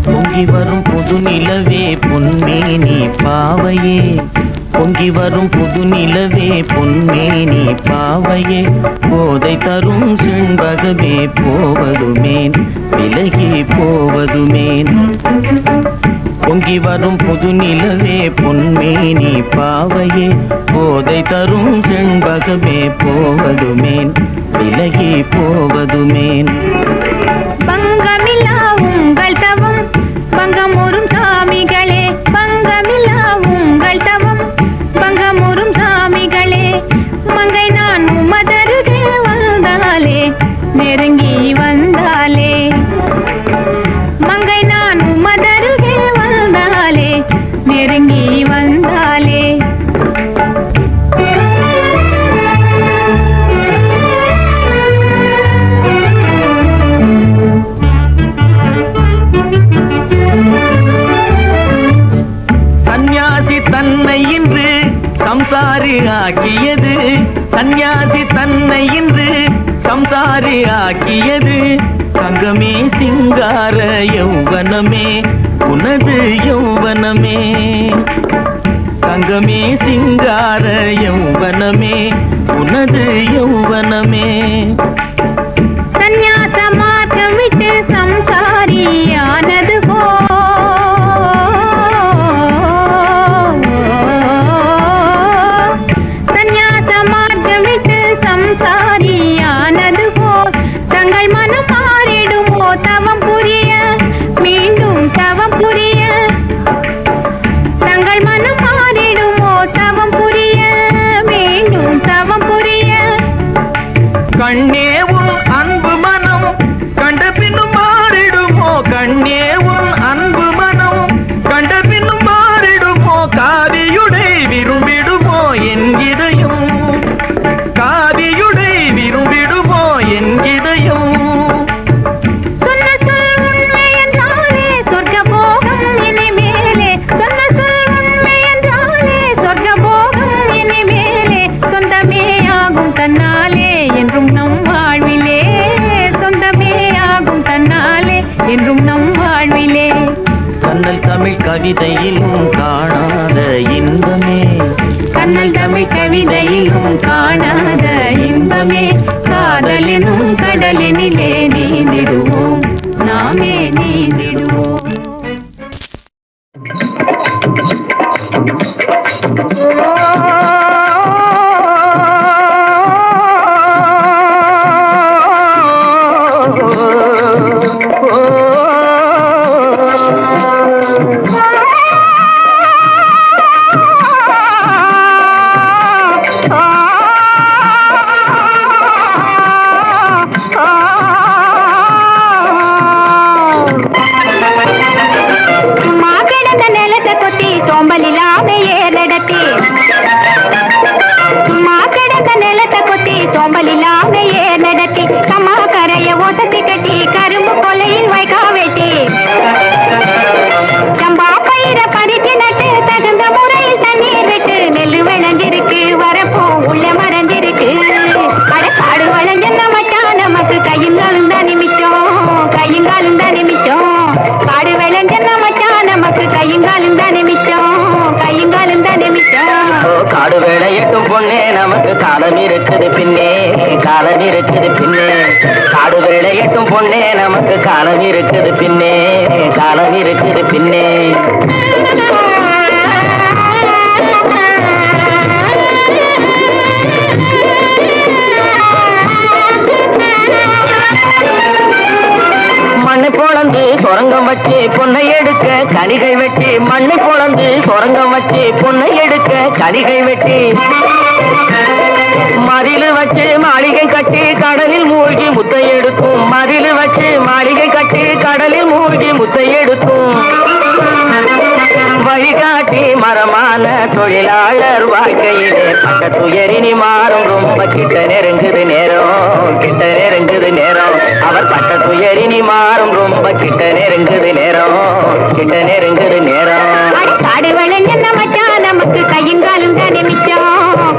பொங்கி வரும் புது நிலவே பொன்மேனி பாவையே, பொங்கி வரும் புது நிலவே பொன்மேனி பாவையே, போதை தரும் செண்பகமே போவதுமேன் விலகி போவதுமேன். பொங்கி வரும் புது நிலவே பொன்மேனி பாவையே, போதை தரும் செண்பகமே போவதுமேன் விலகி போவதுமேன். பங்கமில்லா உங்கள் தவம் பங்கமுறும் சாமிகளே, பங்கமில்லா உங்கள் தவம் பங்கமுறும் சாமிகளே, மங்கை நான் உமதருகே வந்தாலே நெருங்கி வந்தாலே, மங்கை நான் உமதருகே வந்தாலே நெருங்கி வந்தாலே. சந்நியாசி தன்னை இன்று சம்சாரி ஆக்கியது, சந்நியாசி தன்னை இன்று சம்சாரி ஆக்கியது, தங்கமே சிங்கார யௌவனமே உனது யௌவனமே, தங்கமே சிங்கார யௌவனமே உனது யௌவனமே. சந்நியாச மார்க்கம் விட்டு சம்சாரியானது போ, சந்நியாச மார்க்கம் விட்டு சம்சாரியானது போ, தங்கள் மனம் மாறிடுமோ தவம் புரிய மீண்டும் தவம் புரிய, தங்கள் மனம் மாறிடுமோ தவம் புரிய மீண்டும் தவம் புரிய. கண்ணே உன் அன்பு மனம் கண்ட பின்னும் மாறிடுமோ, கண்ணே உன் அன்பு மனம் கண்ட பின்னும் மாறிடுமோ, காவியுடை விரும்பிடுமோ என் இதயம், காவியுடை விரும்பிடுமோ என் இதயம். சொன்ன சொல் உண்மை என்றாலே சொர்க்க போகம் இனிமேலே, சொன்ன சொல் உண்மை என்றாலே சொர்க்க போகம் இனிமேலே, சொந்தமே ஆகும் தன்னாலே என்றும் நம் வாழ்விலே, சொந்தமே ஆகும் தன்னாலே என்றும் நம் வாழ்விலே. கண்ணல் தமிழ் கவிதையிலும் காணாத இன்பமே, கண்ணல் தமிழ் கவிதையிலும் காணாத இன்பமே, காதலினும் கடலினிலே நீந்திடுவோம் நாமே நீந்திடுவோம். காடு வேலையட்டும் பொண்ணே நமக்கு காலம் இருக்குது பின்னே, காலம் இருக்குது பின்னே, காடு வேலையட்டும் பொண்ணே நமக்கு காலம் இருக்குது பின்னே, காலம் இருக்குது பின்னே. மண்ணை பொழந்து சொரங்கம் வச்சு பொன்னை எடுக்க கனிகை வெட்டி, மண்ணை பொழந்து சொரங்கம் வச்சு பொன்னை எடுக்க கனிகை வெட்டி, மதிலு வச்சு மாளிகை கட்டி கடலில் மூழ்கி முத்தை எடுக்கும், மதிலு வச்சு மாளிகை கட்டி கடலில் மூழ்கி முத்தை எடுக்கும். வழிகாட்டி மரமான தொழிலாளர் வாழ்க்கையிலே பட்ட துயரினி மாறும், ரொம்ப கிட்ட நெருங்குது நேரம், கிட்ட நெருங்குது நேரம், அவர் பட்ட துயரினி மாறும், ரொம்ப கிட்ட நெருங்குது நேரம், கிட்ட நெருங்குது நேரம். காடு விளைஞ்ச மச்சான் நமக்கு கையுங்காலும் தானே மிச்சம்,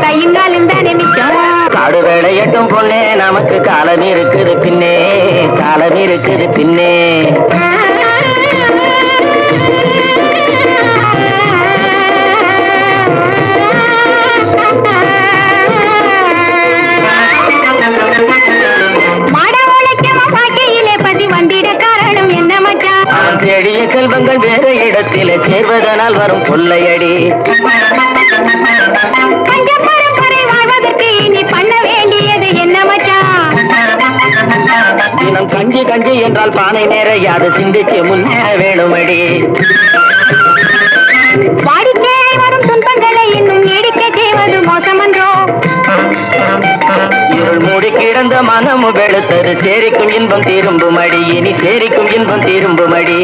கையுங்காலும் தானே மிச்சம். காடு விளையட்டும் பொண்ணே நமக்கு காலம் இருக்குது பின்னே, காலம் இருக்குது பின்னே. செல்வங்கள் வேறு இடத்திலே சேர்வதனால் வரும் கொள்ளையடி. பஞ்ச பரம்பரை வாழ்வதற்கு நீ பண்ண வேண்டியது என்ன மச்சான்? தினம் கஞ்சி கஞ்சி என்றால் பானை நிறையாது, சிந்திச்சு முன்னேற வேணுமடி. வாடிக்கையாய் வரும் துன்பங்களை இன்னும் நீடிக்க செய்வது மோசமன்றோ? இருள் மூடி கிடந்த மனமு வெளுத்தது, சேரிக்கும் இன்பம் திரும்புமடி, இனி சேரிக்கும் இன்பம் திரும்புமடி.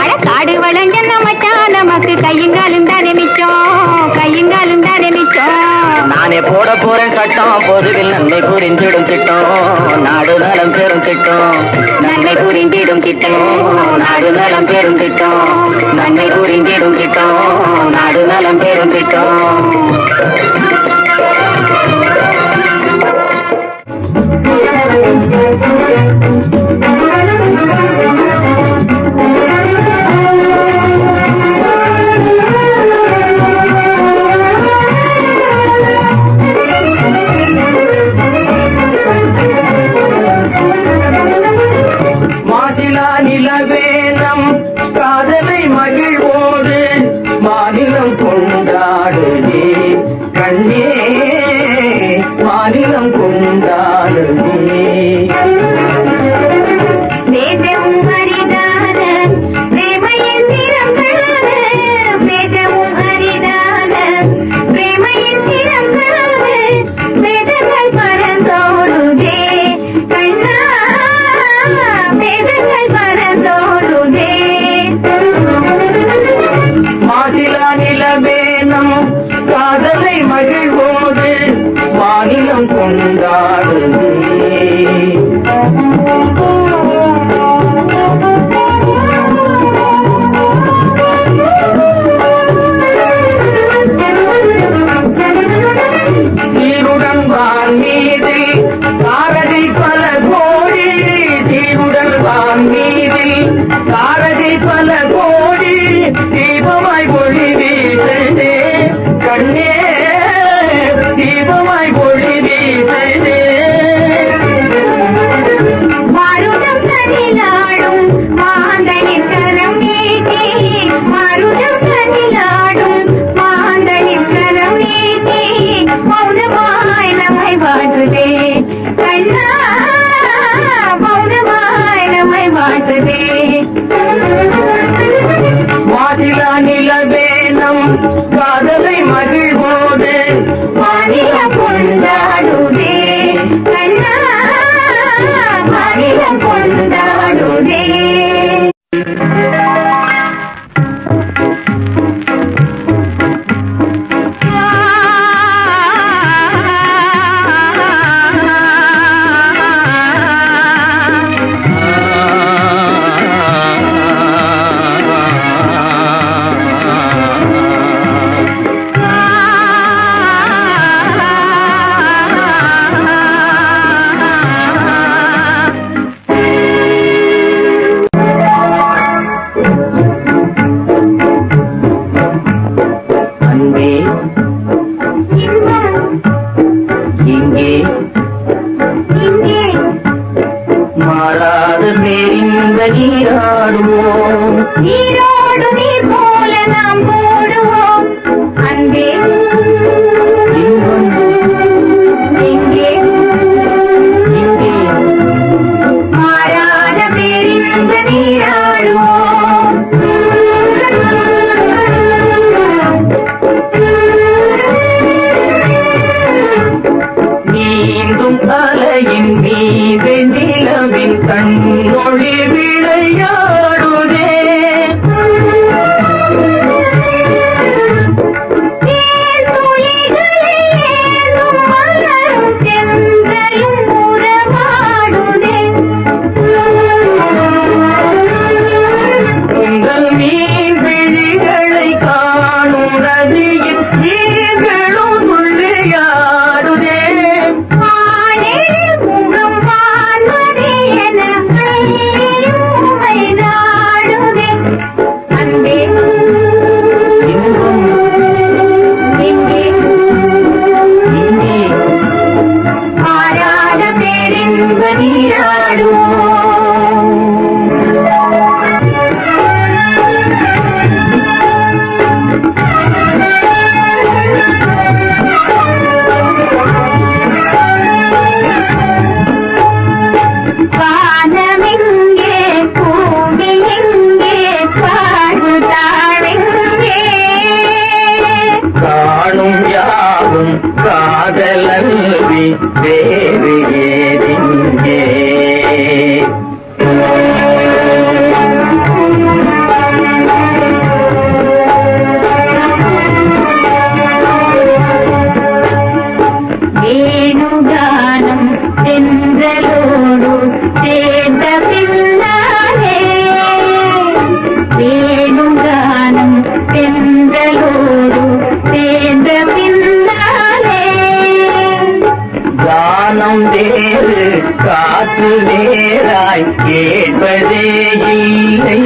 அட காடு வளஞ்சன மச்சான், நமக்கு கையுங்காலும் தானே மிச்சம், கையுங்காலும் தானே மிச்சம். நானே போட போறேன் சட்டம், பொதுவில் நன்மை புரிந்திடும் திட்டம், நாடு நலம் பெரும் திட்டம், நன்மை புரிந்திடும் திட்டம், நாடு நலம் பெரும் திட்டம், நன்மை புரிந்திடும் திட்டம், நாடு நலம் பெரும் திட்டம். மாசிலா நிலவேனம் காதலை மகிழ்வோடு மாநிலம் கொண்டாடுதே கண்ணே, மாநிலம் கொண்டாடுதே. வேதமும் அரிதான பிரேமையின் திறந்தான, வேதமும் அரிதான பிரேமையின் திறந்தான, வேதங்கள் பரந்தோடுதே கண்ணா, வேதங்கள் பரந்தோடுதே. மாசிலா நிலவேனம் காதலை மகிழ்வோடு மாநிலம் கொண்டாடுதே. சீருடன் வான் மீது தாரகை பல கோடி, சீருடன் வான் மீது தாரகை பல கோடி, தீபமாய் ஒளி வீசதே கண்ணே, தீபமாய் ஒளி வீசதே. மாருதம் தனிலாடும் மாந்தனின் கரம் நீட்டி, மாருதம் தனிலாடும் மாந்தனின் கரம் நீட்டி, மௌனமாய் நம்மை வாழ்த்துதே கண்ணா, மௌனமாய் நம்மை வாழ்த்துதே. மாசிலா நிலவேனம் காதலை மகிழ்வோடு மாநிலம் கொண்டாடுதே கண்ணா, மாநிலம் கொண்டாடுதே. அன்பே இங்கே இங்கே மாறாத பேரின்ப நீராடுவோம், நீரோடு நீர் போல நாம் போடுவோம். அன்பே இன்பம் இங்கே இங்கே மாறாத பேரின்ப நீராடுவோம். நீந்தும் அலையின் மீது நிலவின் கண்ணொளி விளையாடுதே. தேன்துளிகளை ஏந்தும் மலரும் செந்தலும் உறவாடுதே. வேறு ஏதிங்கே வேணுகானம் சென்றலோடு சேர்ந்த பின்னாலே வேணுகானம் சென்றலோடு சேர்ந்த பின்னாலே கானம் வேறு காற்று வேறாய் கேட்பதே இல்லை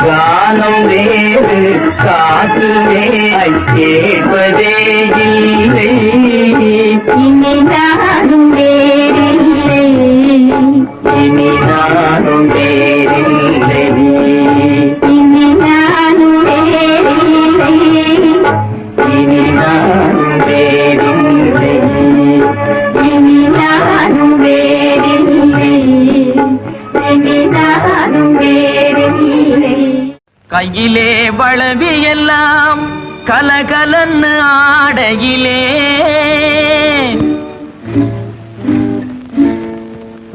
கானம் வேறு காற்று வேறாய் கேட்பதே இல்லை இனி நானும் வேறில்லை இனி நானும் வேறில்லை இனி நானும் வேறில்லை இனி நானும் வேறில்லை இனி நானும் வேறில்லை இனி நானும் வேறில்லை கையிலே வளவி எல்லாம் கலகலன்னு ஆடையிலே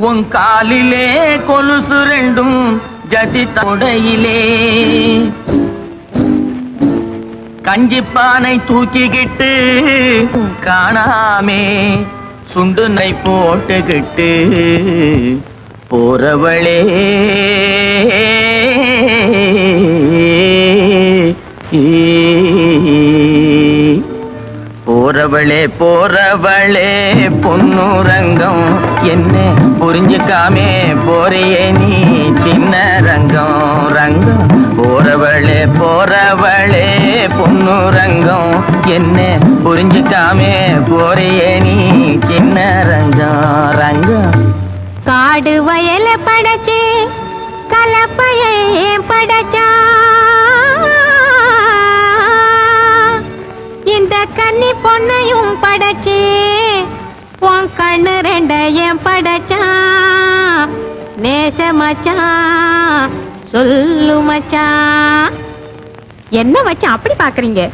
உன் காலிலே கொலுசு ரெண்டும் ஜதி தொடையிலே கஞ்சிப்பானை தூக்கிக்கிட்டு காணாமே சுண்டுனை போட்டுக்கிட்டு போறவளே போறவளே போறவளே பொன்னுரங்கம் என்ன புரிஞ்சுக்காமே போறியே நீ சின்ன ரங்கம் ரங்கம் போறவளே போறவளே பொன்னுரங்கம் என்ன புரிஞ்சுக்காமே போறியே நீ சின்ன ரங்கம் ரங்கம் காடு வயல படைச்சு கலப்பையை படைச்சா இந்த கன்னி பொண்ணையும் படைச்சு உன் கண்ணு ரெண்டையும் படைச்சா நேச மச்சான் சொல்லு மச்சான் என்ன மச்சான் அப்படி பாக்குறீங்க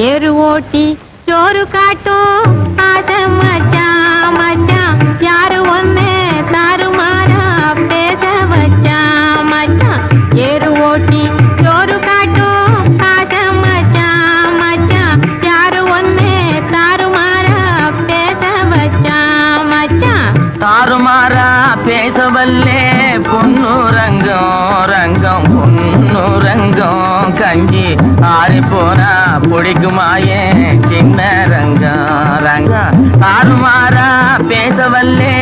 ஏறு ஓட்டி சோறு காட்டும் ஆசை மச்சான் மச்சான் யாரு ஒண்ணு தாறுமாறா பேச வச்சான் மச்சான் ஏறு ஓட்டி சோறு காட்டும் ஆசை மச்சான் மச்சான் யாரு ஒண்ணு தாறுமாறா பேச வச்சான் மச்சான் தாறுமாறா பேசவல்லே பொன்னுரங்கம் ரங்கம் பொன்னுரங்கம் கஞ்சி ஆறி போனா பிடிக்குமாயே சின்ன ரங்கம் ரங்கம் தாறுமாறா பேசவல்லே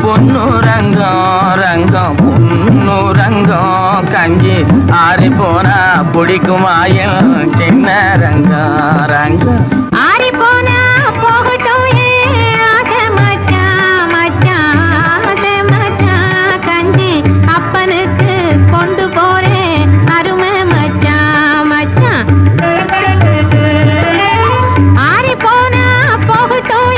பொன்னுரங்கம் ரங்கம் பொன்னுரங்கம் கஞ்சி ஆறி போனா பிடிக்குமாயே சின்ன ரங்கம் ரங்கம் ஆறி போனா போகட்டும் ஆசை மச்சான் மச்சான் ஆசை மச்சான் கஞ்சி அப்பனுக்கு கொண்டு போறேன் அருமை மச்சான் மச்சான் ஆறி போனா போகட்டும்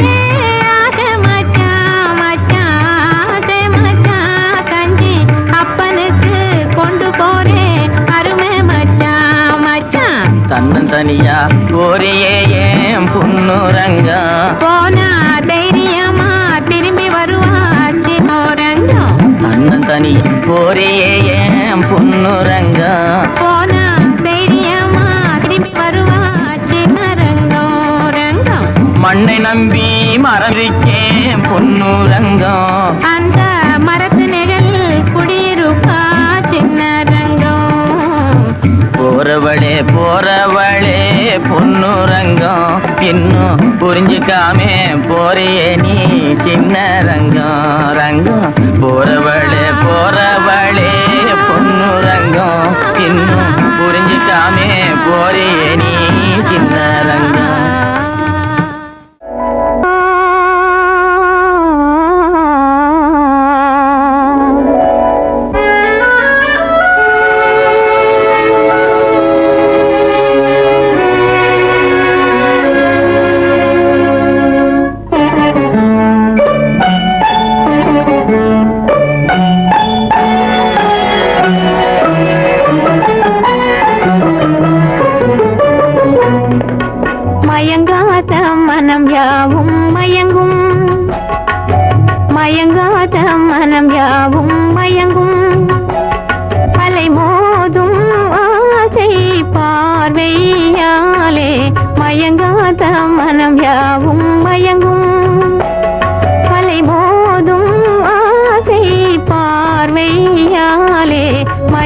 ஆசை மச்சான் மச்சான் ஆசை மச்சான் கஞ்சி அப்பனுக்கு கொண்டு போறேன் அருமை மச்சான் மச்சான் தன்னன் தனியா கோரியே ஏன் பொன்னுரங்கம் போனா தைரியமா திரும்பி வருவா சின்னோரங்கம் தன்னன் தனியா கோரியே ஏன் பொன்னுரங்கம் போனா தைரியமா திரும்பி வருவா சின்ன ரங்கம் ரங்கம் மண்ணை நம்பி மறவிக்கேன் பொன்னுரங்கம் அந்த மரத்து நிழல் குடியிருப்பா சின்ன ரங்கம் போறவளே போறவளே பொன்னுரங்கம் இன்னும் புரிஞ்சுக்காமே போறியே நீ சின்ன ரங்கம் ரங்கம் போறவளே போறவளே பொன்னுரங்கம் இன்னும் புரிஞ்சுக்காமே போறியே நீ சின்ன ரங்கம்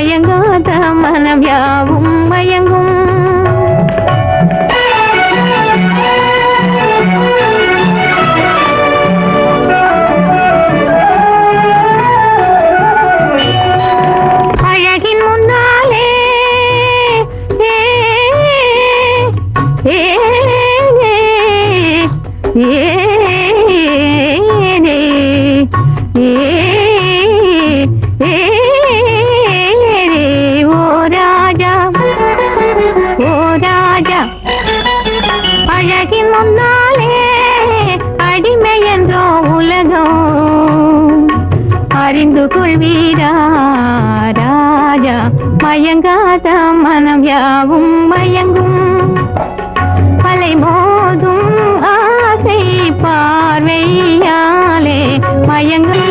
மயங்காத மனம் யாவும் மயங்கும். அழகின் முன்னாலே அழகின் முன்னாலே அடிமை என்றோ உலகம் அறிந்து கொள்வீரா ராஜா. மயங்காத மனம் யாவும் மயங்கும். அலை மோதும் ஆசை பார்வையாலே மயங்கும்.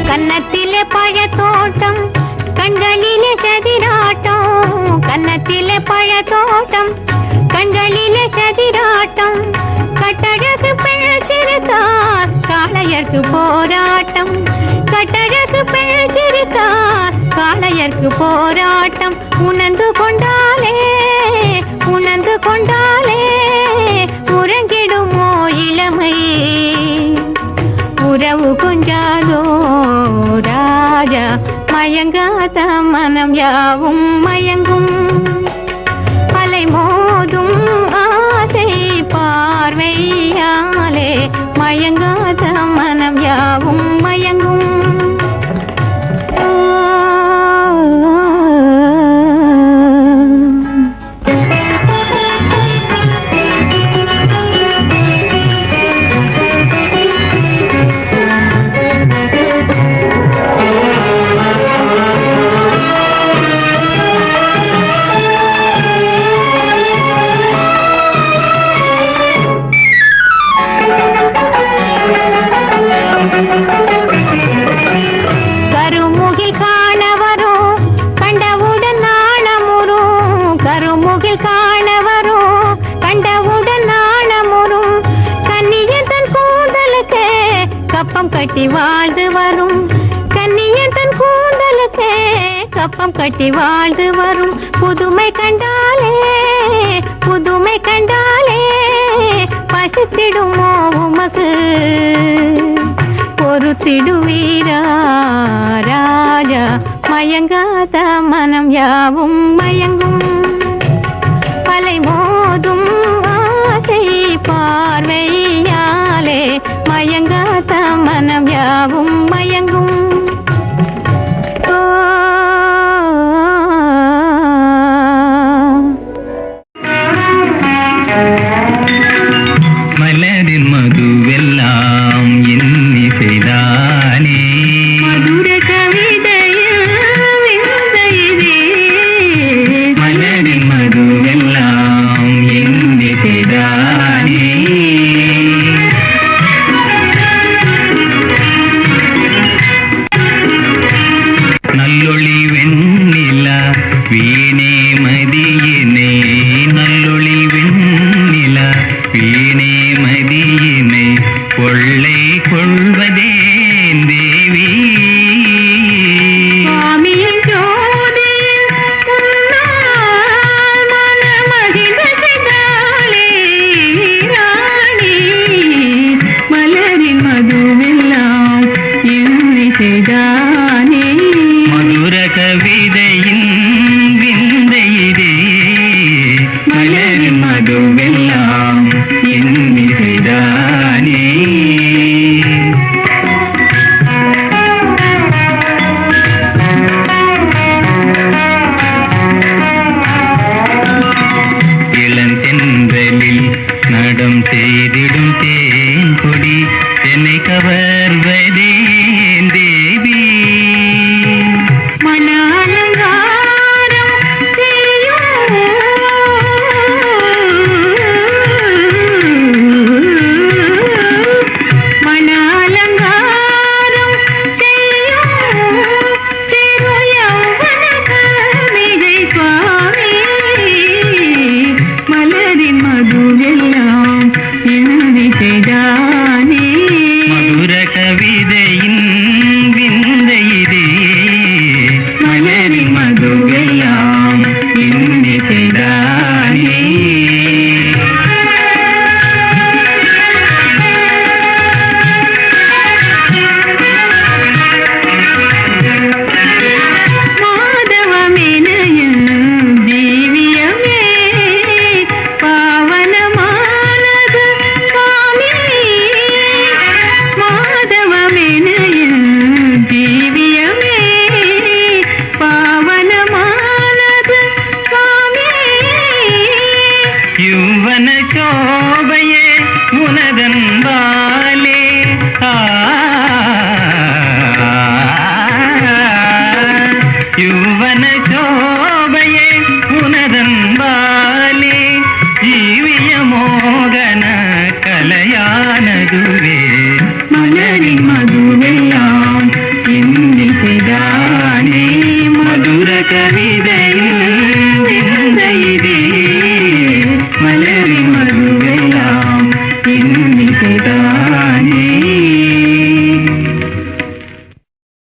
கன்னத்திலே பழத்தோட்டம் கண்களிலே சதிராட்டம். கன்னத்திலே பழத்தோட்டம் கண்களிலே சதிராட்டம். கட்டழகு பிழைத்திருக்கார் காளையர்க்கு போராட்டம். கட்டழகு பிழைத்திருக்கார் காளையர்க்கு போராட்டம். உணர்ந்து கொண்டாலே உணர்ந்து கொண்டாலே உறங்கிடுமோ இளமை. உறவு கொஞ்சாதோ ராஜா. மயங்காத மனம் யாவும் மயங்கும். அலை மோதும் ஆசை பார்வையாலே மயங்காத மனம் யாவும் மயங்கும். கருமுகில் காண வரும் கண்டவுடன் நாணமுறும். கருமுகில் காண வரும் கண்டவுடன் நாணமுறும். கன்னியன் தன் கூந்தலுக்கே கப்பம் கட்டி வாழ்ந்து வரும். கன்னியன் தன் கூந்தலுக்கே கப்பம் கட்டி வாழ்ந்து வரும். புதுமை கண்டாலே புதுமை கண்டாலே பசித்திடுமோ உமக்கு. பொறுத்திடுவீரா ராஜா. மயங்காத மனம் யாவும் மயங்கும். அலை மோதும் ஆசை பார்வையாலே மயங்காத மனம் யாவும் மயங்கும். மலரின் மதுவெல்லாம் எண்ணி செய்தானே. மதுர கவிதையில் விந்தையிலே. மலரின் மதுவெல்லாம் எண்ணி செய்தானே. நல்லொளி வெண்ணிலா வீணே மதியினை. நல்லொளி வெண்ணிலா வீணே மதியினை கொள்ளை கொள்வதேன் தேவி. சுவாமியின் ஜோதியில் உன்னால் மனமகிழ்ந்த செய்தாளே ராணி. மலரின் மதுவெல்லாம் எண்ணி செய்தானே. மதுர கவிதையின் விந்தையிலே. மலரின் மதுவெல்லாம் எண்ணி செய்தானே. இளந்தென்றலில் நடம் செய்திடும் தேன் கொடி என்னை கவர்வதே